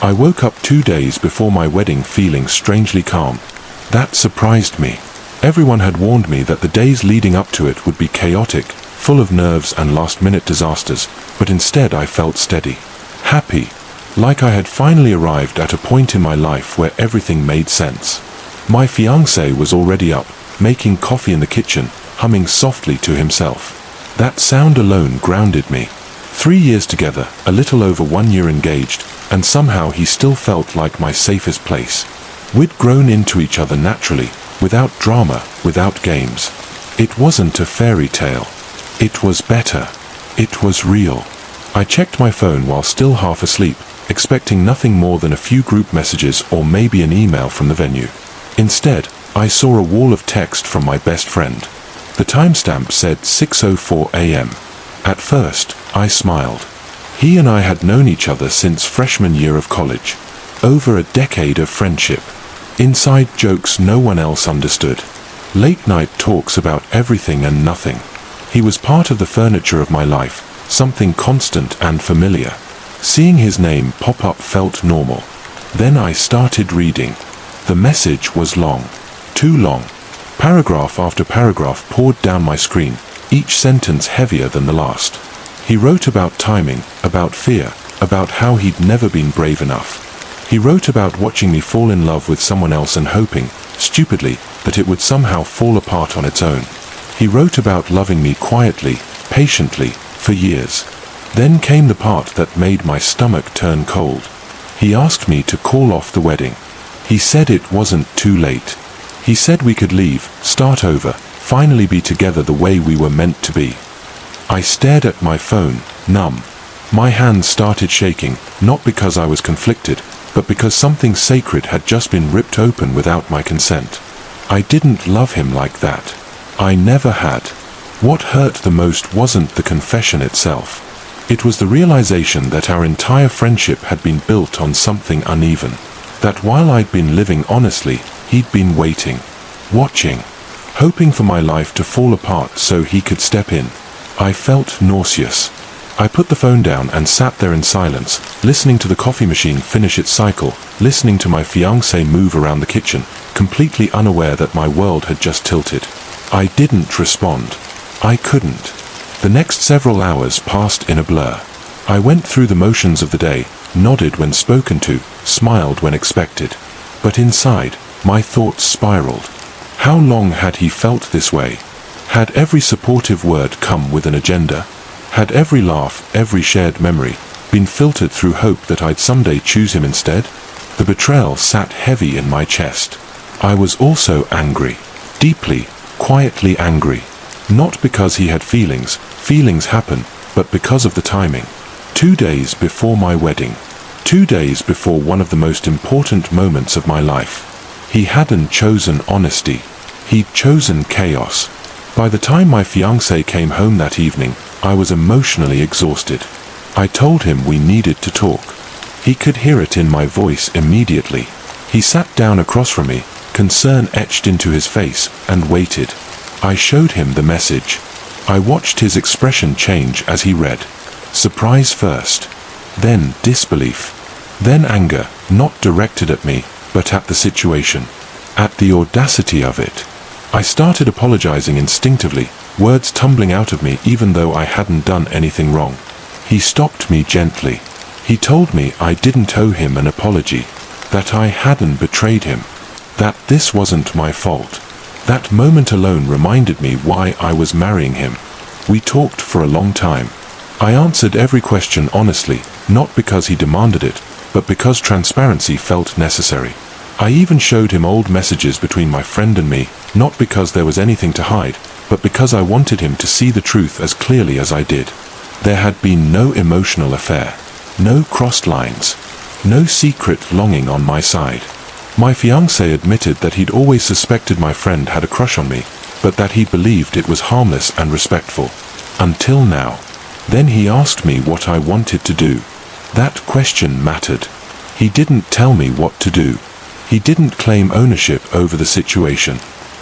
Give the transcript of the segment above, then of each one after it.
I woke up 2 days before my wedding feeling strangely calm. That surprised me. Everyone had warned me that the days leading up to it would be chaotic, full of nerves and last-minute disasters, but instead I felt steady, happy, like I had finally arrived at a point in my life where everything made sense. My fiancé was already up, making coffee in the kitchen, humming softly to himself. That sound alone grounded me. 3 years together, a little over 1 year engaged, and somehow he still felt like my safest place. We'd grown into each other naturally, without drama, without games. It wasn't a fairy tale. It was better. It was real. I checked my phone while still half asleep, expecting nothing more than a few group messages or maybe an email from the venue. Instead, I saw a wall of text from my best friend. The timestamp said 6:04 a.m. At first, I smiled. He and I had known each other since freshman year of college. Over a decade of friendship. Inside jokes no one else understood. Late night talks about everything and nothing. He was part of the furniture of my life, something constant and familiar. Seeing his name pop up felt normal. Then I started reading. The message was long. Too long. Paragraph after paragraph poured down my screen, each sentence heavier than the last. He wrote about timing, about fear, about how he'd never been brave enough. He wrote about watching me fall in love with someone else and hoping, stupidly, that it would somehow fall apart on its own. He wrote about loving me quietly, patiently, for years. Then came the part that made my stomach turn cold. He asked me to call off the wedding. He said it wasn't too late. He said we could leave, start over, finally be together the way we were meant to be. I stared at my phone, numb. My hands started shaking, not because I was conflicted, but because something sacred had just been ripped open without my consent. I didn't love him like that. I never had. What hurt the most wasn't the confession itself. It was the realization that our entire friendship had been built on something uneven. That while I'd been living honestly, he'd been waiting, watching, hoping for my life to fall apart so he could step in. I felt nauseous. I put the phone down and sat there in silence, listening to the coffee machine finish its cycle, listening to my fiancé move around the kitchen, completely unaware that my world had just tilted. I didn't respond. I couldn't. The next several hours passed in a blur. I went through the motions of the day, nodded when spoken to, smiled when expected. But inside, my thoughts spiraled. How long had he felt this way? Had every supportive word come with an agenda? Had every laugh, every shared memory, been filtered through hope that I'd someday choose him instead? The betrayal sat heavy in my chest. I was also angry. Deeply, quietly angry. Not because he had feelings, feelings happen, but because of the timing. 2 days before my wedding. 2 days before one of the most important moments of my life. He hadn't chosen honesty. He'd chosen chaos. By the time my fiancé came home that evening, I was emotionally exhausted. I told him we needed to talk. He could hear it in my voice immediately. He sat down across from me, concern etched into his face, and waited. I showed him the message. I watched his expression change as he read. Surprise first. Then disbelief. Then anger, not directed at me, but at the situation. At the audacity of it. I started apologizing instinctively, words tumbling out of me even though I hadn't done anything wrong. He stopped me gently. He told me I didn't owe him an apology, that I hadn't betrayed him, that this wasn't my fault. That moment alone reminded me why I was marrying him. We talked for a long time. I answered every question honestly, not because he demanded it, but because transparency felt necessary. I even showed him old messages between my friend and me, not because there was anything to hide, but because I wanted him to see the truth as clearly as I did. There had been no emotional affair, no crossed lines, no secret longing on my side. My fiancé admitted that he'd always suspected my friend had a crush on me, but that he believed it was harmless and respectful. Until now. Then he asked me what I wanted to do. That question mattered. He didn't tell me what to do. He didn't claim ownership over the situation.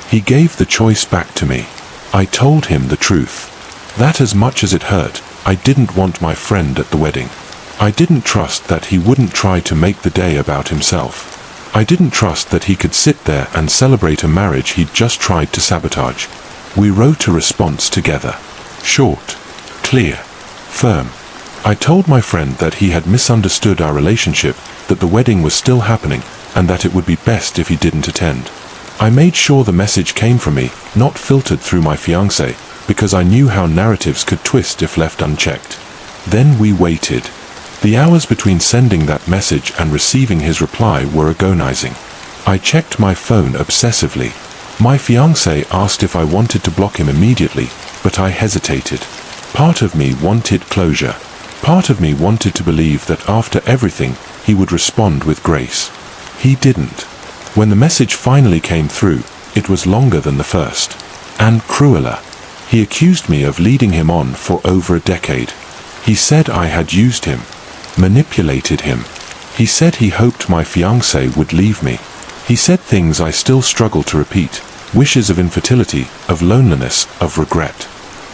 He gave the choice back to me. I told him the truth. That as much as it hurt, I didn't want my friend at the wedding. I didn't trust that he wouldn't try to make the day about himself. I didn't trust that he could sit there and celebrate a marriage he'd just tried to sabotage. We wrote a response together. Short, clear, firm. I told my friend that he had misunderstood our relationship, that the wedding was still happening, and that it would be best if he didn't attend. I made sure the message came from me, not filtered through my fiancé, because I knew how narratives could twist if left unchecked. Then we waited. The hours between sending that message and receiving his reply were agonizing. I checked my phone obsessively. My fiancé asked if I wanted to block him immediately, but I hesitated. Part of me wanted closure. Part of me wanted to believe that after everything, he would respond with grace. He didn't. When the message finally came through, it was longer than the first. And crueler. He accused me of leading him on for over a decade. He said I had used him, manipulated him. He said he hoped my fiancé would leave me. He said things I still struggle to repeat, wishes of infertility, of loneliness, of regret.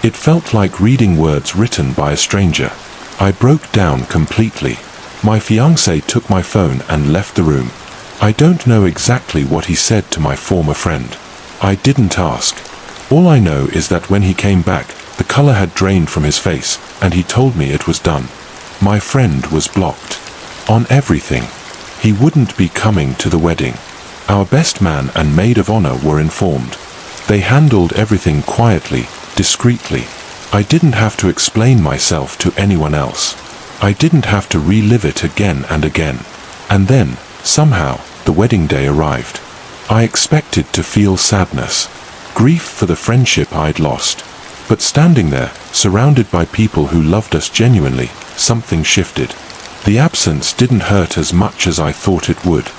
It felt like reading words written by a stranger. I broke down completely. My fiancé took my phone and left the room. I don't know exactly what he said to my former friend. I didn't ask. All I know is that when he came back, the color had drained from his face, and he told me it was done. My friend was blocked. On everything. He wouldn't be coming to the wedding. Our best man and maid of honor were informed. They handled everything quietly, discreetly. I didn't have to explain myself to anyone else. I didn't have to relive it again and again. And then, somehow, the wedding day arrived. I expected to feel sadness, grief for the friendship I'd lost. But standing there, surrounded by people who loved us genuinely, something shifted. The absence didn't hurt as much as I thought it would.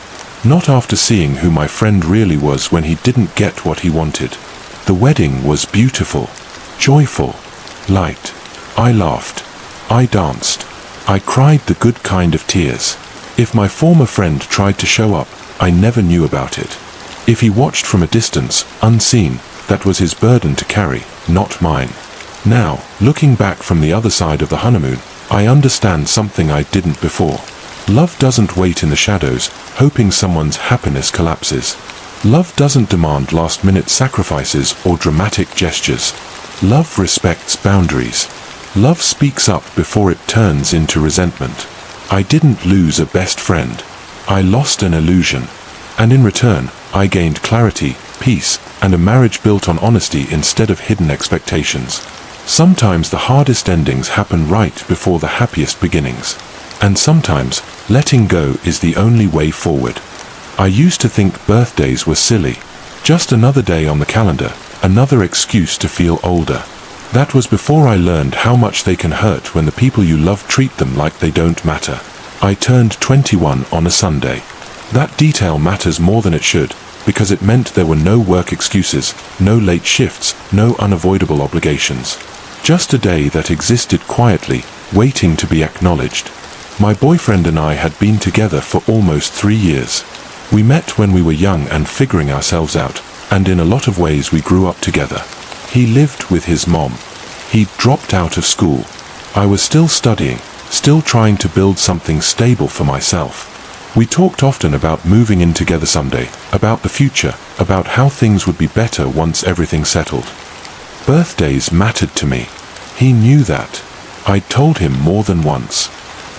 Not after seeing who my friend really was when he didn't get what he wanted. The wedding was beautiful, joyful, light. I laughed. I danced. I cried the good kind of tears. If my former friend tried to show up, I never knew about it. If he watched from a distance, unseen, that was his burden to carry, not mine. Now, looking back from the other side of the honeymoon, I understand something I didn't before. Love doesn't wait in the shadows, hoping someone's happiness collapses. Love doesn't demand last-minute sacrifices or dramatic gestures. Love respects boundaries. Love speaks up before it turns into resentment. I didn't lose a best friend. I lost an illusion. And in return, I gained clarity, peace, and a marriage built on honesty instead of hidden expectations. Sometimes the hardest endings happen right before the happiest beginnings. And sometimes, letting go is the only way forward. I used to think birthdays were silly. Just another day on the calendar, another excuse to feel older. That was before I learned how much they can hurt when the people you love treat them like they don't matter. I turned 21 on a Sunday. That detail matters more than it should, because it meant there were no work excuses, no late shifts, no unavoidable obligations. Just a day that existed quietly, waiting to be acknowledged. My boyfriend and I had been together for almost 3 years. We met when we were young and figuring ourselves out, and in a lot of ways we grew up together. He lived with his mom. He'd dropped out of school. I was still studying, still trying to build something stable for myself. We talked often about moving in together someday, about the future, about how things would be better once everything settled. Birthdays mattered to me. He knew that. I'd told him more than once.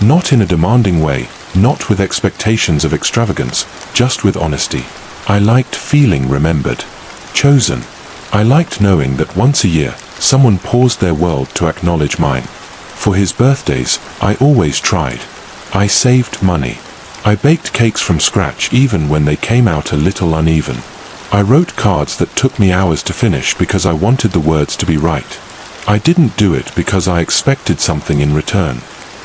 Not in a demanding way, not with expectations of extravagance, just with honesty. I liked feeling remembered, chosen. I liked knowing that once a year, someone paused their world to acknowledge mine. For his birthdays, I always tried. I saved money. I baked cakes from scratch even when they came out a little uneven. I wrote cards that took me hours to finish because I wanted the words to be right. I didn't do it because I expected something in return.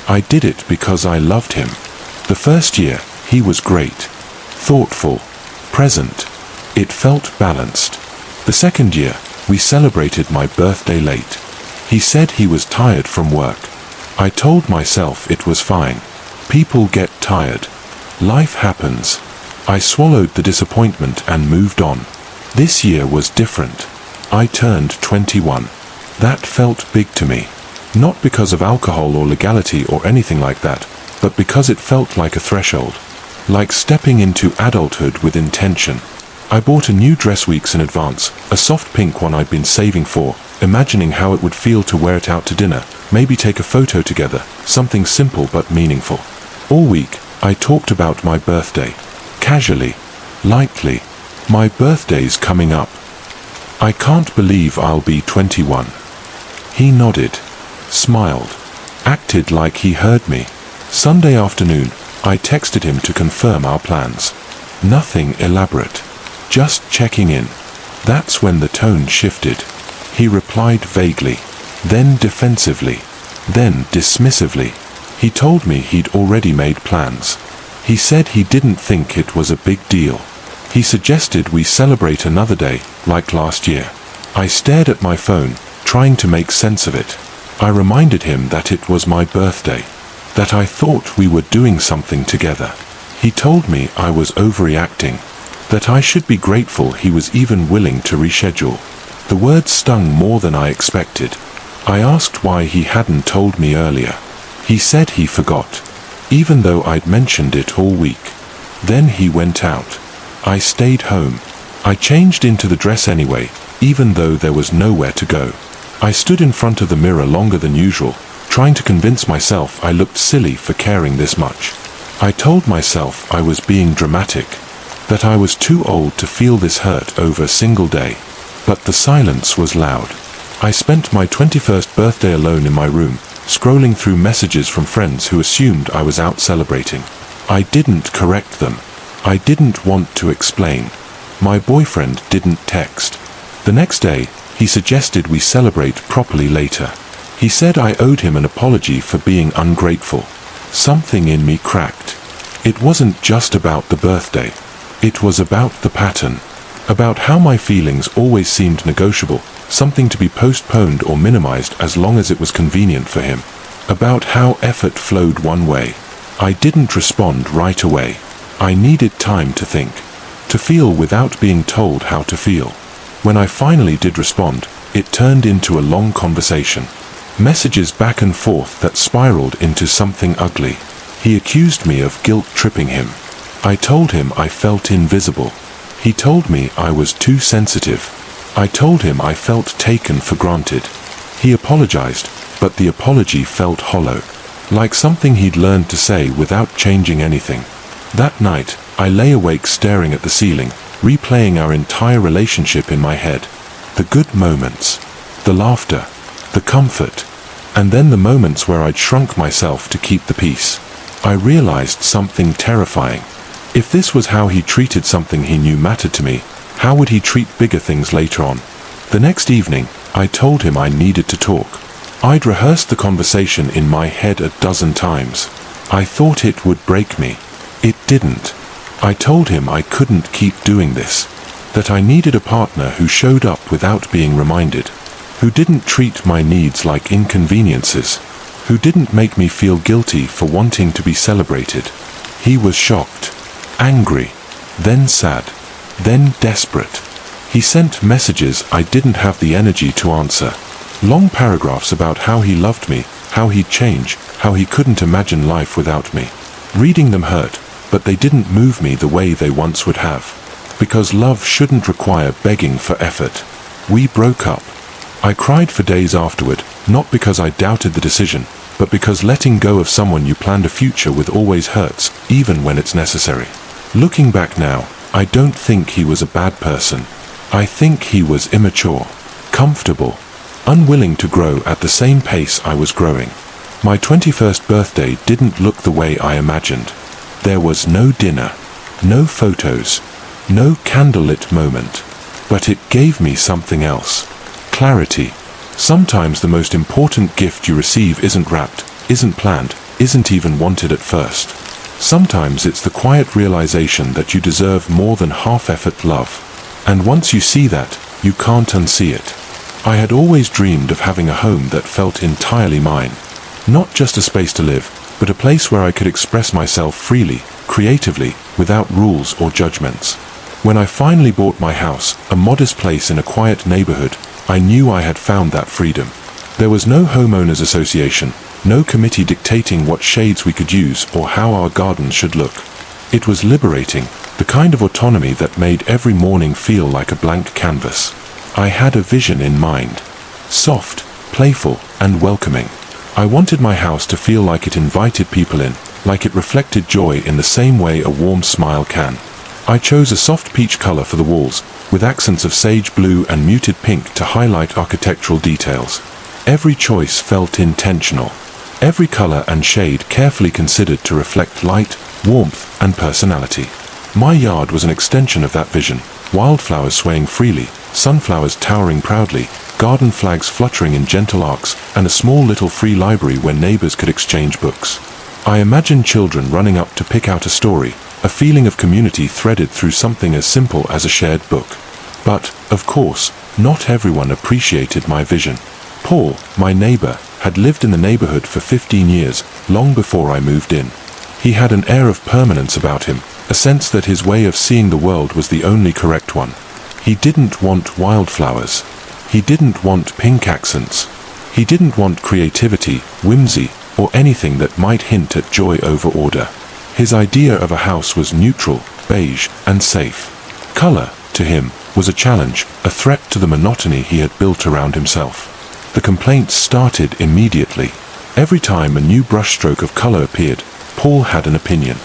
I did it because I loved him. The first year, he was great. Thoughtful. Present. It felt balanced. The second year, we celebrated my birthday late. He said he was tired from work. I told myself it was fine. People get tired. Life happens. I swallowed the disappointment and moved on. This year was different. I turned 21. That felt big to me. Not because of alcohol or legality or anything like that, but because it felt like a threshold. Like stepping into adulthood with intention. I bought a new dress weeks in advance, a soft pink one I'd been saving for, imagining how it would feel to wear it out to dinner, maybe take a photo together, something simple but meaningful. All week, I talked about my birthday. Casually. Lightly. My birthday's coming up. I can't believe I'll be 21. He nodded. Smiled. Acted like he heard me. Sunday afternoon, I texted him to confirm our plans. Nothing elaborate. Just checking in. That's when the tone shifted. He replied vaguely, then defensively, then dismissively. He told me he'd already made plans. He said he didn't think it was a big deal. He suggested we celebrate another day, like last year. I stared at my phone, trying to make sense of it. I reminded him that it was my birthday, that I thought we were doing something together. He told me I was overreacting, that I should be grateful he was even willing to reschedule. The words stung more than I expected. I asked why he hadn't told me earlier. He said he forgot, even though I'd mentioned it all week. Then he went out. I stayed home. I changed into the dress anyway, even though there was nowhere to go. I stood in front of the mirror longer than usual, trying to convince myself I looked silly for caring this much. I told myself I was being dramatic, that I was too old to feel this hurt over a single day. But the silence was loud. I spent my 21st birthday alone in my room, scrolling through messages from friends who assumed I was out celebrating. I didn't correct them. I didn't want to explain. My boyfriend didn't text. The next day, he suggested we celebrate properly later. He said I owed him an apology for being ungrateful. Something in me cracked. It wasn't just about the birthday. It was about the pattern. About how my feelings always seemed negotiable, something to be postponed or minimized as long as it was convenient for him. About how effort flowed one way. I didn't respond right away. I needed time to think, to feel without being told how to feel. When I finally did respond, it turned into a long conversation. Messages back and forth that spiraled into something ugly. He accused me of guilt-tripping him. I told him I felt invisible. He told me I was too sensitive. I told him I felt taken for granted. He apologized, but the apology felt hollow, like something he'd learned to say without changing anything. That night, I lay awake staring at the ceiling, replaying our entire relationship in my head. The good moments, the laughter, the comfort, and then the moments where I'd shrunk myself to keep the peace. I realized something terrifying. If this was how he treated something he knew mattered to me, how would he treat bigger things later on? The next evening, I told him I needed to talk. I'd rehearsed the conversation in my head a dozen times. I thought it would break me. It didn't. I told him I couldn't keep doing this. That I needed a partner who showed up without being reminded. Who didn't treat my needs like inconveniences. Who didn't make me feel guilty for wanting to be celebrated. He was shocked. Angry, then sad, then desperate. He sent messages I didn't have the energy to answer. Long paragraphs about how he loved me, how he'd change, how he couldn't imagine life without me. Reading them hurt, but they didn't move me the way they once would have. Because love shouldn't require begging for effort. We broke up. I cried for days afterward, not because I doubted the decision, but because letting go of someone you planned a future with always hurts, even when it's necessary. Looking back now, I don't think he was a bad person. I think he was immature, comfortable, unwilling to grow at the same pace I was growing. My 21st birthday didn't look the way I imagined. There was no dinner, no photos, no candlelit moment. But it gave me something else. Clarity. Sometimes the most important gift you receive isn't wrapped, isn't planned, isn't even wanted at first. Sometimes it's the quiet realization that you deserve more than half-effort love. And once you see that, you can't unsee it. I had always dreamed of having a home that felt entirely mine. Not just a space to live, but a place where I could express myself freely, creatively, without rules or judgments. When I finally bought my house, a modest place in a quiet neighborhood, I knew I had found that freedom. There was no homeowners association, no committee dictating what shades we could use or how our gardens should look. It was liberating, the kind of autonomy that made every morning feel like a blank canvas. I had a vision in mind. Soft, playful, and welcoming. I wanted my house to feel like it invited people in, like it reflected joy in the same way a warm smile can. I chose a soft peach color for the walls, with accents of sage blue and muted pink to highlight architectural details. Every choice felt intentional. Every color and shade carefully considered to reflect light, warmth, and personality. My yard was an extension of that vision, wildflowers swaying freely, sunflowers towering proudly, garden flags fluttering in gentle arcs, and a small little free library where neighbors could exchange books. I imagined children running up to pick out a story, a feeling of community threaded through something as simple as a shared book. But, of course, not everyone appreciated my vision. Paul, my neighbor, had lived in the neighborhood for 15 years, long before I moved in. He had an air of permanence about him, a sense that his way of seeing the world was the only correct one. He didn't want wildflowers. He didn't want pink accents. He didn't want creativity, whimsy, or anything that might hint at joy over order. His idea of a house was neutral, beige, and safe. Color, to him, was a challenge, a threat to the monotony he had built around himself. The complaints started immediately. Every time a new brushstroke of color appeared, Paul had an opinion.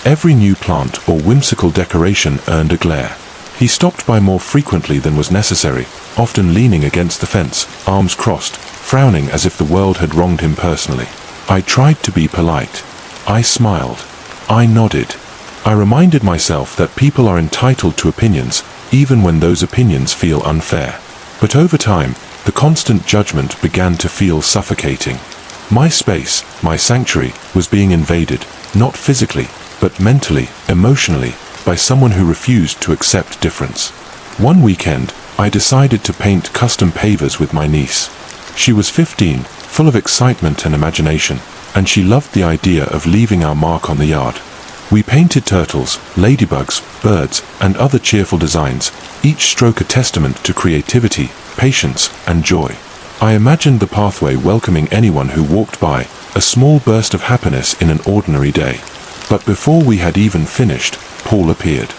Every new plant or whimsical decoration earned a glare. He stopped by more frequently than was necessary, often leaning against the fence, arms crossed, frowning as if the world had wronged him personally. I tried to be polite. I smiled. I nodded. I reminded myself that people are entitled to opinions, even when those opinions feel unfair. But over time, the constant judgment began to feel suffocating. My space, my sanctuary, was being invaded, not physically, but mentally, emotionally, by someone who refused to accept difference. One weekend, I decided to paint custom pavers with my niece. She was 15, full of excitement and imagination, and she loved the idea of leaving our mark on the yard. We painted turtles, ladybugs, birds, and other cheerful designs, each stroke a testament to creativity, patience, and joy. I imagined the pathway welcoming anyone who walked by, a small burst of happiness in an ordinary day. But before we had even finished, Paul appeared.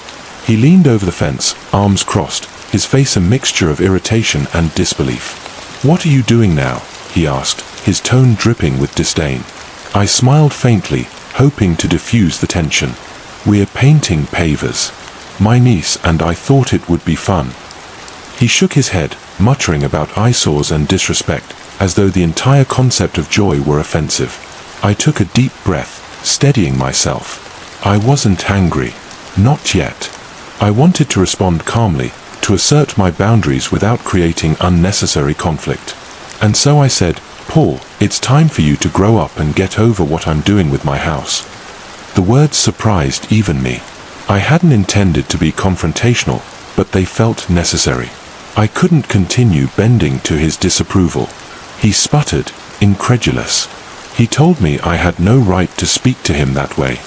He leaned over the fence, arms crossed, his face a mixture of irritation and disbelief. "What are you doing now?" he asked, his tone dripping with disdain. I smiled faintly, hoping to diffuse the tension. "We're painting pavers. My niece and I thought it would be fun." He shook his head, muttering about eyesores and disrespect, as though the entire concept of joy were offensive. I took a deep breath, steadying myself. I wasn't angry. Not yet. I wanted to respond calmly, to assert my boundaries without creating unnecessary conflict. And so I said, "Paul, it's time for you to grow up and get over what I'm doing with my house." The words surprised even me. I hadn't intended to be confrontational, but they felt necessary. I couldn't continue bending to his disapproval. He sputtered, incredulous. He told me I had no right to speak to him that way,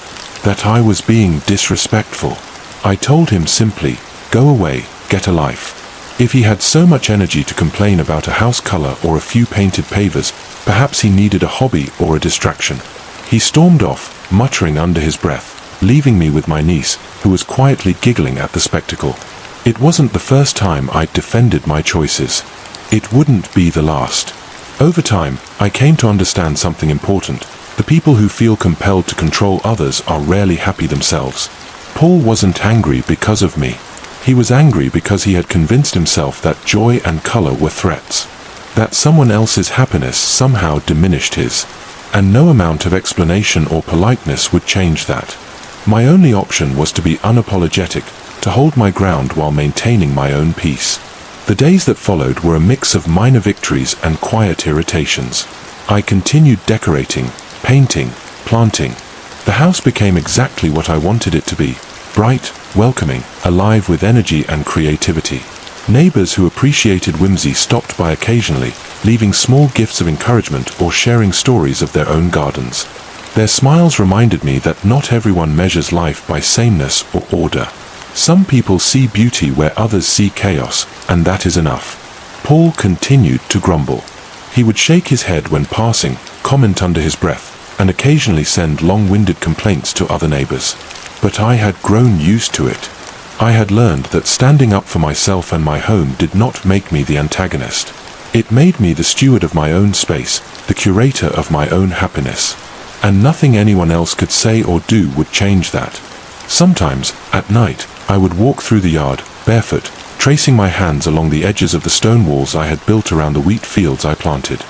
that I was being disrespectful. I told him simply, "Go away, get a life." If he had so much energy to complain about a house color or a few painted pavers, perhaps he needed a hobby or a distraction. He stormed off, muttering under his breath, leaving me with my niece, who was quietly giggling at the spectacle. It wasn't the first time I'd defended my choices. It wouldn't be the last. Over time, I came to understand something important. The people who feel compelled to control others are rarely happy themselves. Paul wasn't angry because of me. He was angry because he had convinced himself that joy and color were threats, that someone else's happiness somehow diminished his. And no amount of explanation or politeness would change that. My only option was to be unapologetic, to hold my ground while maintaining my own peace. The days that followed were a mix of minor victories and quiet irritations. I continued decorating, painting, planting. The house became exactly what I wanted it to be: bright, welcoming, alive with energy and creativity. Neighbors who appreciated whimsy stopped by occasionally, leaving small gifts of encouragement or sharing stories of their own gardens. Their smiles reminded me that not everyone measures life by sameness or order. Some people see beauty where others see chaos, and that is enough. Paul continued to grumble. He would shake his head when passing, comment under his breath, and occasionally send long-winded complaints to other neighbors. But I had grown used to it. I had learned that standing up for myself and my home did not make me the antagonist. It made me the steward of my own space, the curator of my own happiness. And nothing anyone else could say or do would change that. Sometimes, at night, I would walk through the yard, barefoot, tracing my hands along the edges of the stone walls I had built around the wheat fields I planted.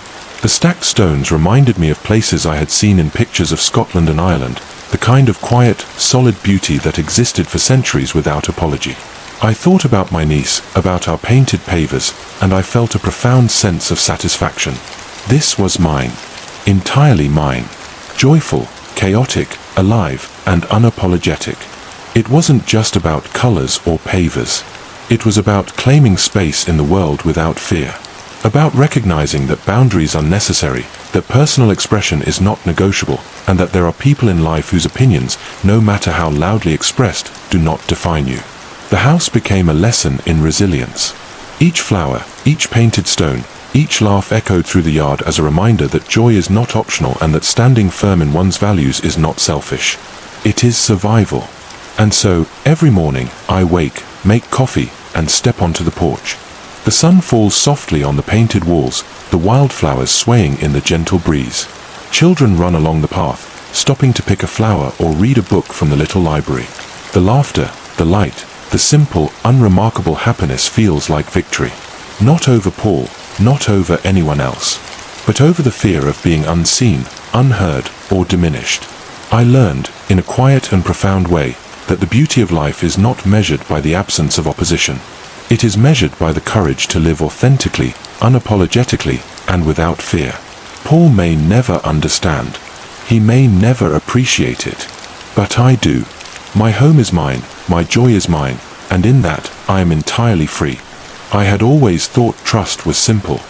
The stacked stones reminded me of places I had seen in pictures of Scotland and Ireland, the kind of quiet, solid beauty that existed for centuries without apology. I thought about my niece, about our painted pavers, and I felt a profound sense of satisfaction. This was mine. Entirely mine. Joyful, chaotic, alive, and unapologetic. It wasn't just about colors or pavers. It was about claiming space in the world without fear. About recognizing that boundaries are necessary, that personal expression is not negotiable, and that there are people in life whose opinions, no matter how loudly expressed, do not define you. The house became a lesson in resilience. Each flower, each painted stone, each laugh echoed through the yard as a reminder that joy is not optional and that standing firm in one's values is not selfish. It is survival. And so, every morning, I wake, make coffee, and step onto the porch. The sun falls softly on the painted walls, the wildflowers swaying in the gentle breeze. Children run along the path, stopping to pick a flower or read a book from the little library. The laughter, the light, the simple, unremarkable happiness feels like victory. Not over Paul, not over anyone else, but over the fear of being unseen, unheard, or diminished. I learned, in a quiet and profound way, that the beauty of life is not measured by the absence of opposition. It is measured by the courage to live authentically, unapologetically, and without fear. Paul may never understand. He may never appreciate it. But I do. My home is mine, my joy is mine, and in that, I am entirely free. I had always thought trust was simple.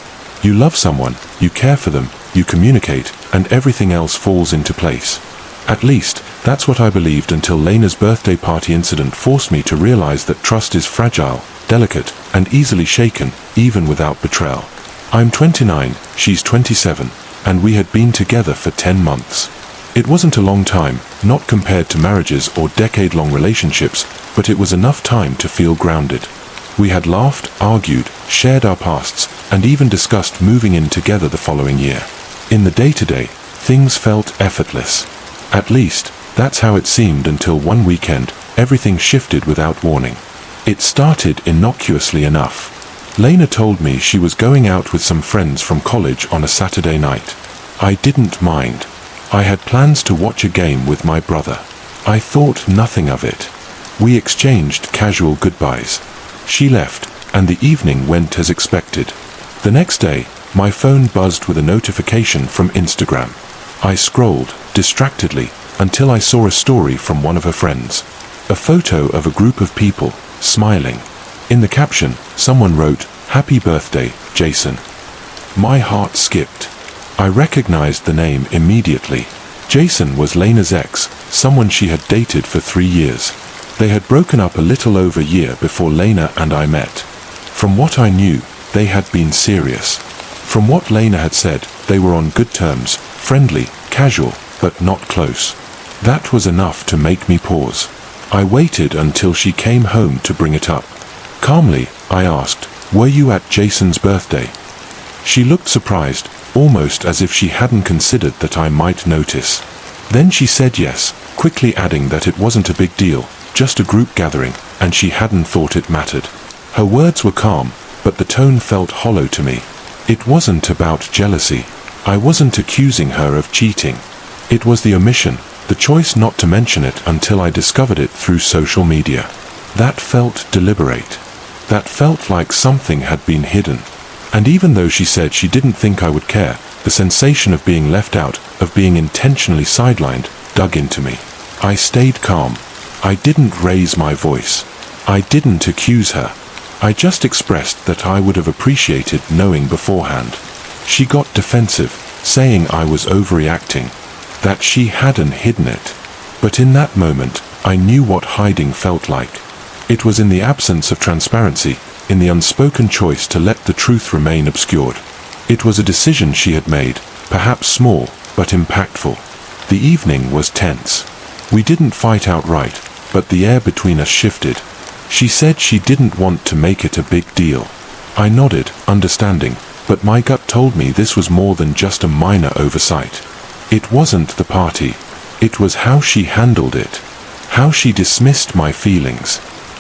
You love someone, you care for them, you communicate, and everything else falls into place. At least, that's what I believed until Lena's birthday party incident forced me to realize that trust is fragile, delicate, and easily shaken, even without betrayal. I'm 29, she's 27, and we had been together for 10 months. It wasn't a long time, not compared to marriages or decade-long relationships, but it was enough time to feel grounded. We had laughed, argued, shared our pasts, and even discussed moving in together the following year. In the day-to-day, things felt effortless. At least, that's how it seemed until one weekend, everything shifted without warning. It started innocuously enough. Lena told me she was going out with some friends from college on a Saturday night. I didn't mind. I had plans to watch a game with my brother. I thought nothing of it. We exchanged casual goodbyes. She left, and the evening went as expected. The next day, my phone buzzed with a notification from Instagram. I scrolled, distractedly, until I saw a story from one of her friends. A photo of a group of people, smiling. In the caption, someone wrote, "Happy birthday, Jason." My heart skipped. I recognized the name immediately. Jason was Lena's ex, someone she had dated for 3 years. They had broken up a little over a year before Lena and I met. From what I knew, they had been serious. From what Lena had said, they were on good terms, friendly, casual, but not close. That was enough to make me pause. I waited until she came home to bring it up. Calmly, I asked, "Were you at Jason's birthday?" She looked surprised, almost as if she hadn't considered that I might notice. Then she said yes, quickly adding that it wasn't a big deal, just a group gathering, and she hadn't thought it mattered. Her words were calm, but the tone felt hollow to me. It wasn't about jealousy. I wasn't accusing her of cheating. It was the omission, the choice not to mention it until I discovered it through social media. That felt deliberate. That felt like something had been hidden. And even though she said she didn't think I would care, the sensation of being left out, of being intentionally sidelined, dug into me. I stayed calm. I didn't raise my voice. I didn't accuse her. I just expressed that I would have appreciated knowing beforehand. She got defensive, saying I was overreacting, that she hadn't hidden it. But in that moment, I knew what hiding felt like. It was in the absence of transparency, in the unspoken choice to let the truth remain obscured. It was a decision she had made, perhaps small, but impactful. The evening was tense. We didn't fight outright, but the air between us shifted. She said she didn't want to make it a big deal. I nodded, understanding, but my gut told me this was more than just a minor oversight. It wasn't the party. It was how she handled it. How she dismissed my feelings.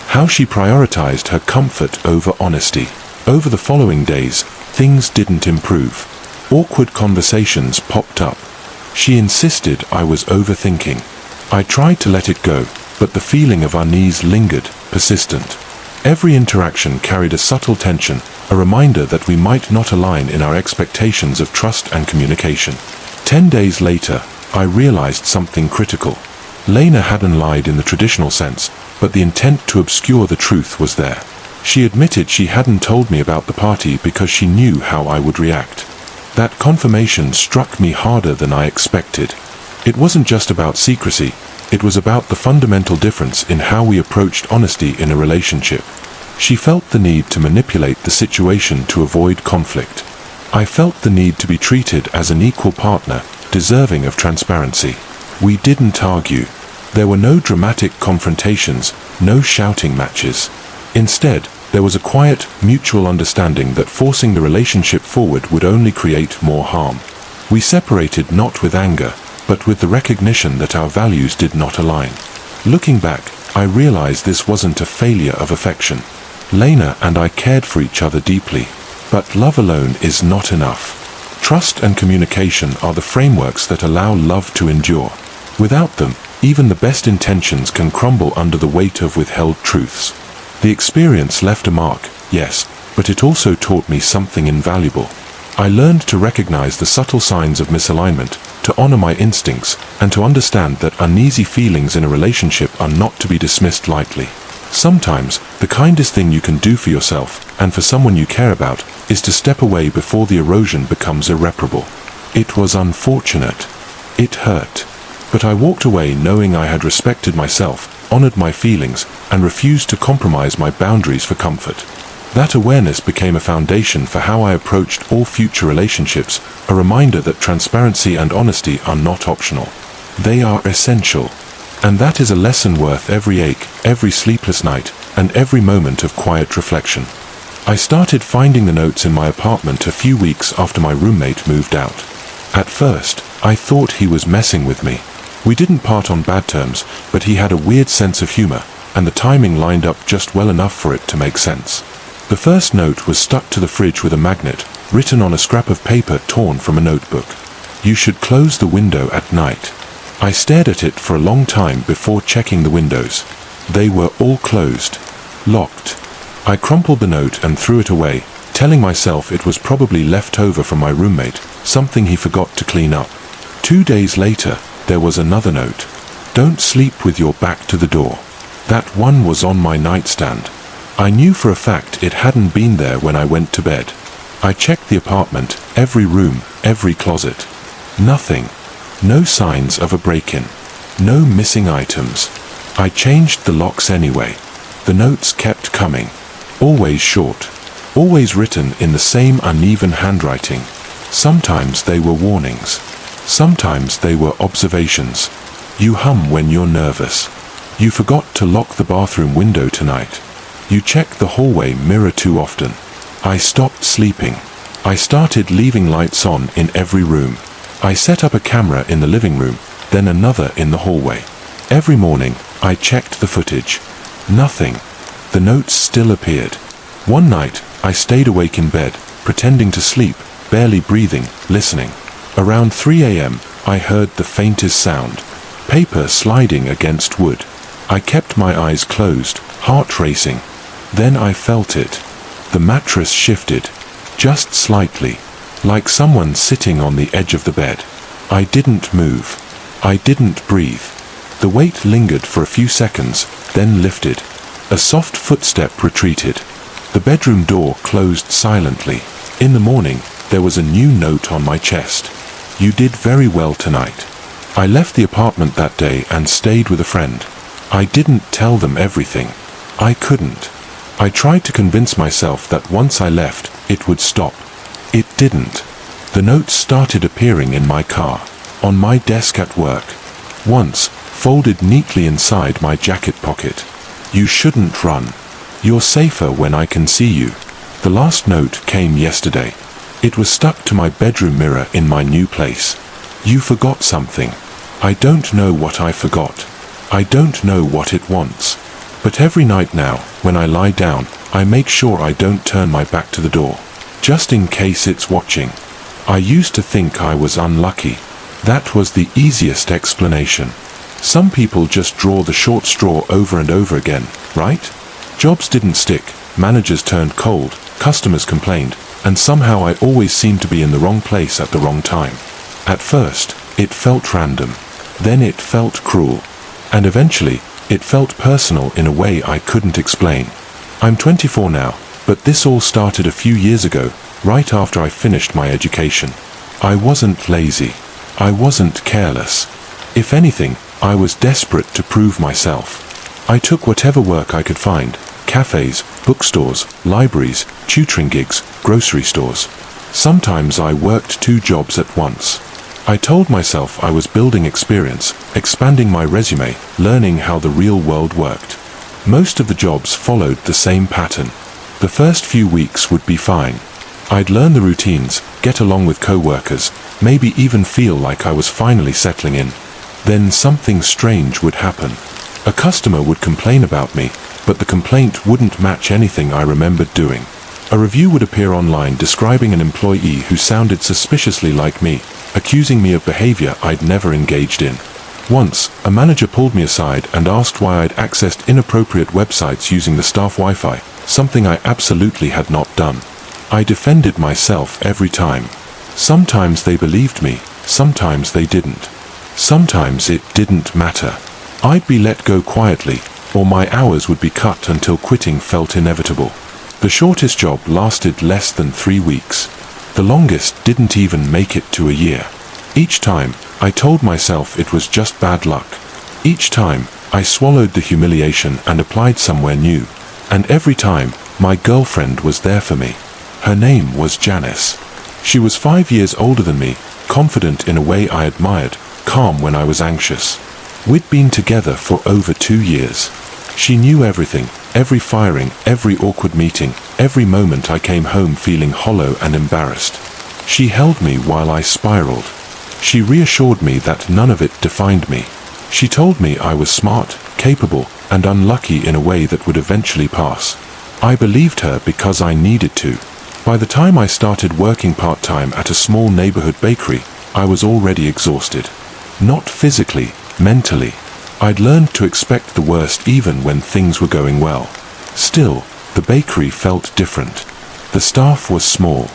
How she prioritized her comfort over honesty. Over the following days, things didn't improve. Awkward conversations popped up. She insisted I was overthinking. I tried to let it go, but the feeling of unease lingered, persistent. Every interaction carried a subtle tension, a reminder that we might not align in our expectations of trust and communication. 10 days later, I realized something critical. Lena hadn't lied in the traditional sense, but the intent to obscure the truth was there. She admitted she hadn't told me about the party because she knew how I would react. That confirmation struck me harder than I expected. It wasn't just about secrecy, it was about the fundamental difference in how we approached honesty in a relationship. She felt the need to manipulate the situation to avoid conflict. I felt the need to be treated as an equal partner, deserving of transparency. We didn't argue. There were no dramatic confrontations, no shouting matches. Instead, there was a quiet, mutual understanding that forcing the relationship forward would only create more harm. We separated not with anger, but with the recognition that our values did not align. Looking back, I realized this wasn't a failure of affection. Lena and I cared for each other deeply, but love alone is not enough. Trust and communication are the frameworks that allow love to endure. Without them, even the best intentions can crumble under the weight of withheld truths. The experience left a mark, yes, but it also taught me something invaluable. I learned to recognize the subtle signs of misalignment, to honor my instincts, and to understand that uneasy feelings in a relationship are not to be dismissed lightly. Sometimes, the kindest thing you can do for yourself, and for someone you care about, is to step away before the erosion becomes irreparable. It was unfortunate. It hurt. But I walked away knowing I had respected myself, honored my feelings, and refused to compromise my boundaries for comfort. That awareness became a foundation for how I approached all future relationships, a reminder that transparency and honesty are not optional. They are essential. And that is a lesson worth every ache, every sleepless night, and every moment of quiet reflection. I started finding the notes in my apartment a few weeks after my roommate moved out. At first, I thought he was messing with me. We didn't part on bad terms, but he had a weird sense of humor, and the timing lined up just well enough for it to make sense. The first note was stuck to the fridge with a magnet, written on a scrap of paper torn from a notebook. "You should close the window at night." I stared at it for a long time before checking the windows. They were all closed. Locked. I crumpled the note and threw it away, telling myself it was probably left over from my roommate, something he forgot to clean up. 2 days later, there was another note. "Don't sleep with your back to the door." That one was on my nightstand. I knew for a fact it hadn't been there when I went to bed. I checked the apartment, every room, every closet. Nothing. No signs of a break-in. No missing items. I changed the locks anyway. The notes kept coming. Always short. Always written in the same uneven handwriting. Sometimes they were warnings. Sometimes they were observations. "You hum when you're nervous." "You forgot to lock the bathroom window tonight." "You check the hallway mirror too often." I stopped sleeping. I started leaving lights on in every room. I set up a camera in the living room, then another in the hallway. Every morning, I checked the footage. Nothing. The notes still appeared. One night, I stayed awake in bed, pretending to sleep, barely breathing, listening. Around 3 a.m., I heard the faintest sound. Paper sliding against wood. I kept my eyes closed, heart racing. Then I felt it. The mattress shifted. Just slightly. Like someone sitting on the edge of the bed. I didn't move. I didn't breathe. The weight lingered for a few seconds, then lifted. A soft footstep retreated. The bedroom door closed silently. In the morning, there was a new note on my chest. "You did very well tonight." I left the apartment that day and stayed with a friend. I didn't tell them everything. I couldn't. I tried to convince myself that once I left, it would stop. It didn't. The notes started appearing in my car, on my desk at work. Once, folded neatly inside my jacket pocket. You shouldn't run. You're safer when I can see you. The last note came yesterday. It was stuck to my bedroom mirror in my new place. You forgot something. I don't know what I forgot. I don't know what it wants. But every night now, when I lie down, I make sure I don't turn my back to the door, just in case it's watching. I used to think I was unlucky. That was the easiest explanation. Some people just draw the short straw over and over again, right? Jobs didn't stick, managers turned cold, customers complained, and somehow I always seemed to be in the wrong place at the wrong time. At first, it felt random. Then it felt cruel. And eventually, it felt personal in a way I couldn't explain. I'm 24 now, but this all started a few years ago, right after I finished my education. I wasn't lazy. I wasn't careless. If anything, I was desperate to prove myself. I took whatever work I could find: cafes, bookstores, libraries, tutoring gigs, grocery stores. Sometimes I worked 2 jobs at once. I told myself I was building experience, expanding my resume, learning how the real world worked. Most of the jobs followed the same pattern. The first few weeks would be fine. I'd learn the routines, get along with co-workers, maybe even feel like I was finally settling in. Then something strange would happen. A customer would complain about me, but the complaint wouldn't match anything I remembered doing. A review would appear online describing an employee who sounded suspiciously like me, accusing me of behavior I'd never engaged in. Once, a manager pulled me aside and asked why I'd accessed inappropriate websites using the staff Wi-Fi, something I absolutely had not done. I defended myself every time. Sometimes they believed me, sometimes they didn't. Sometimes it didn't matter. I'd be let go quietly, or my hours would be cut until quitting felt inevitable. The shortest job lasted less than 3 weeks. The longest didn't even make it to a year. Each time, I told myself it was just bad luck. Each time, I swallowed the humiliation and applied somewhere new. And every time, my girlfriend was there for me. Her name was Janice. She was 5 years older than me, confident in a way I admired, calm when I was anxious. We'd been together for over 2 years. She knew everything, every firing, every awkward meeting, every moment I came home feeling hollow and embarrassed. She held me while I spiraled. She reassured me that none of it defined me. She told me I was smart, capable, and unlucky in a way that would eventually pass. I believed her because I needed to. By the time I started working part-time at a small neighborhood bakery, I was already exhausted. Not physically, mentally. I'd learned to expect the worst even when things were going well. Still, the bakery felt different. The staff was small.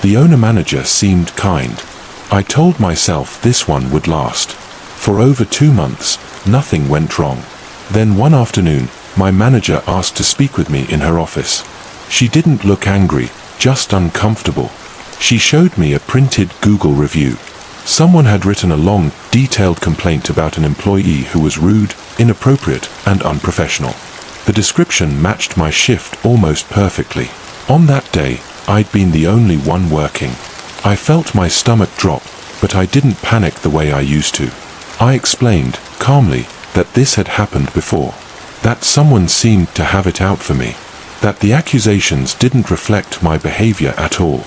The owner-manager seemed kind. I told myself this one would last. For over 2 months, nothing went wrong. Then one afternoon, my manager asked to speak with me in her office. She didn't look angry, just uncomfortable. She showed me a printed Google review. Someone had written a long, detailed complaint about an employee who was rude, inappropriate, and unprofessional. The description matched my shift almost perfectly. On that day, I'd been the only one working. I felt my stomach drop, but I didn't panic the way I used to. I explained, calmly, that this had happened before. That someone seemed to have it out for me. That the accusations didn't reflect my behavior at all.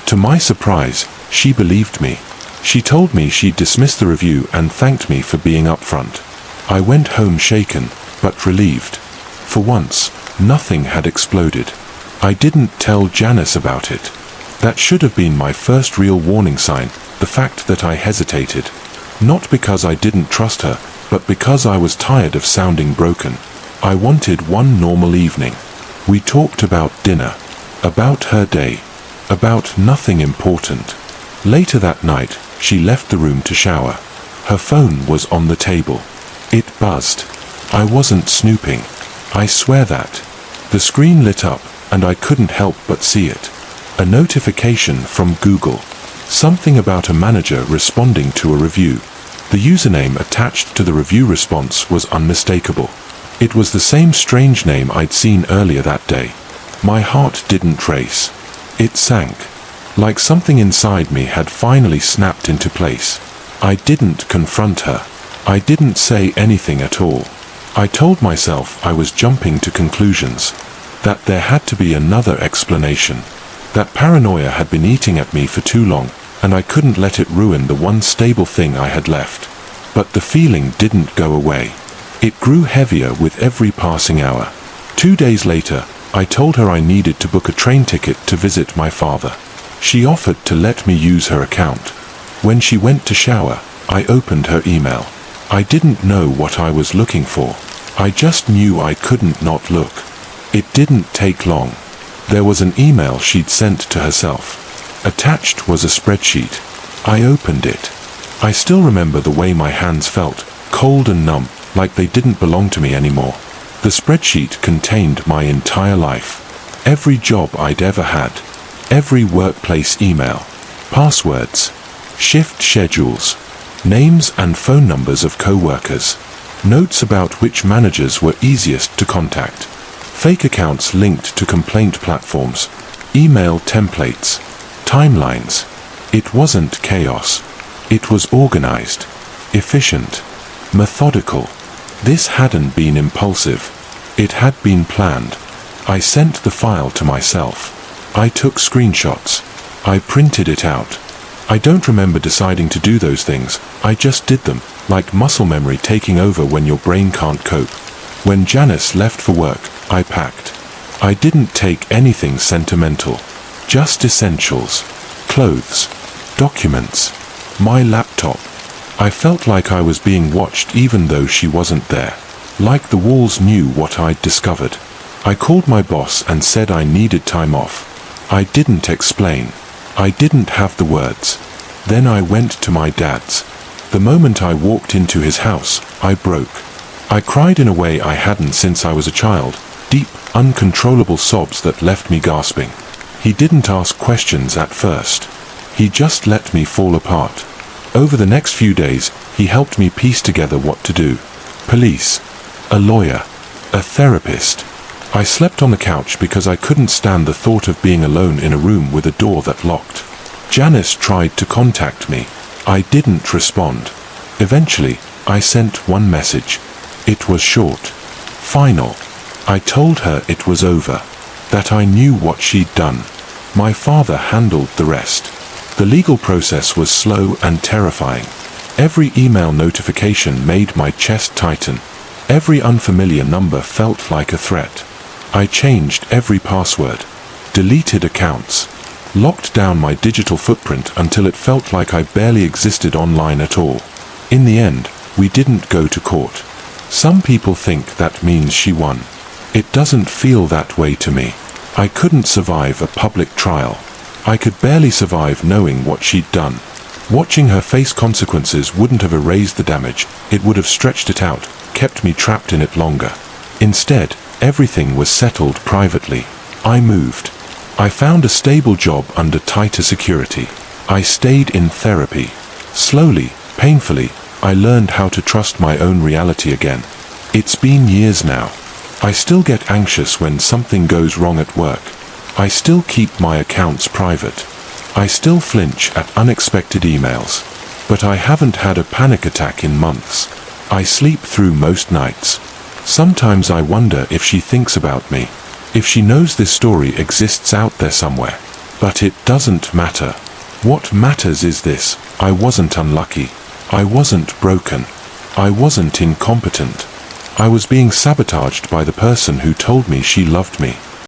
To my surprise, she believed me. She told me she'd dismissed the review and thanked me for being upfront. I went home shaken, but relieved. For once, nothing had exploded. I didn't tell Janice about it. That should have been my first real warning sign, the fact that I hesitated. Not because I didn't trust her, but because I was tired of sounding broken. I wanted one normal evening. We talked about dinner, about her day, about nothing important. Later that night, she left the room to shower. Her phone was on the table. It buzzed. I wasn't snooping. I swear that. The screen lit up, and I couldn't help but see it. A notification from Google. Something about a manager responding to a review. The username attached to the review response was unmistakable. It was the same strange name I'd seen earlier that day. My heart didn't race. It sank. Like something inside me had finally snapped into place. I didn't confront her. I didn't say anything at all. I told myself I was jumping to conclusions, that there had to be another explanation, that paranoia had been eating at me for too long, and I couldn't let it ruin the one stable thing I had left. But the feeling didn't go away. It grew heavier with every passing hour. 2 days later, I told her I needed to book a train ticket to visit my father. She offered to let me use her account. When she went to shower, I opened her email. I didn't know what I was looking for. I just knew I couldn't not look. It didn't take long. There was an email she'd sent to herself. Attached was a spreadsheet. I opened it. I still remember the way my hands felt, cold and numb, like they didn't belong to me anymore. The spreadsheet contained my entire life. Every job I'd ever had. Every workplace email. Passwords. Shift schedules. Names and phone numbers of co-workers. Notes about which managers were easiest to contact. Fake accounts linked to complaint platforms. Email templates. Timelines. It wasn't chaos. It was organized. Efficient. Methodical. This hadn't been impulsive. It had been planned. I sent the file to myself. I took screenshots. I printed it out. I don't remember deciding to do those things, I just did them, like muscle memory taking over when your brain can't cope. When Janice left for work, I packed. I didn't take anything sentimental. Just essentials. Clothes. Documents. My laptop. I felt like I was being watched even though she wasn't there. Like the walls knew what I'd discovered. I called my boss and said I needed time off. I didn't explain. I didn't have the words. Then I went to my dad's. The moment I walked into his house, I broke. I cried in a way I hadn't since I was a child, deep, uncontrollable sobs that left me gasping. He didn't ask questions at first. He just let me fall apart. Over the next few days, he helped me piece together what to do. Police. A lawyer. A therapist. I slept on the couch because I couldn't stand the thought of being alone in a room with a door that locked. Janice tried to contact me. I didn't respond. Eventually, I sent one message. It was short. Final. I told her it was over. That I knew what she'd done. My father handled the rest. The legal process was slow and terrifying. Every email notification made my chest tighten. Every unfamiliar number felt like a threat. I changed every password, deleted accounts, locked down my digital footprint until it felt like I barely existed online at all. In the end, we didn't go to court. Some people think that means she won. It doesn't feel that way to me. I couldn't survive a public trial. I could barely survive knowing what she'd done. Watching her face consequences wouldn't have erased the damage, it would have stretched it out, kept me trapped in it longer. Instead, everything was settled privately. I moved. I found a stable job under tighter security. I stayed in therapy. Slowly, painfully, I learned how to trust my own reality again. It's been years now. I still get anxious when something goes wrong at work. I still keep my accounts private. I still flinch at unexpected emails. But I haven't had a panic attack in months. I sleep through most nights. Sometimes I wonder if she thinks about me, if she knows this story exists out there somewhere. But it doesn't matter. What matters is this: I wasn't unlucky. I wasn't broken. I wasn't incompetent. I was being sabotaged by the person who told me she loved me.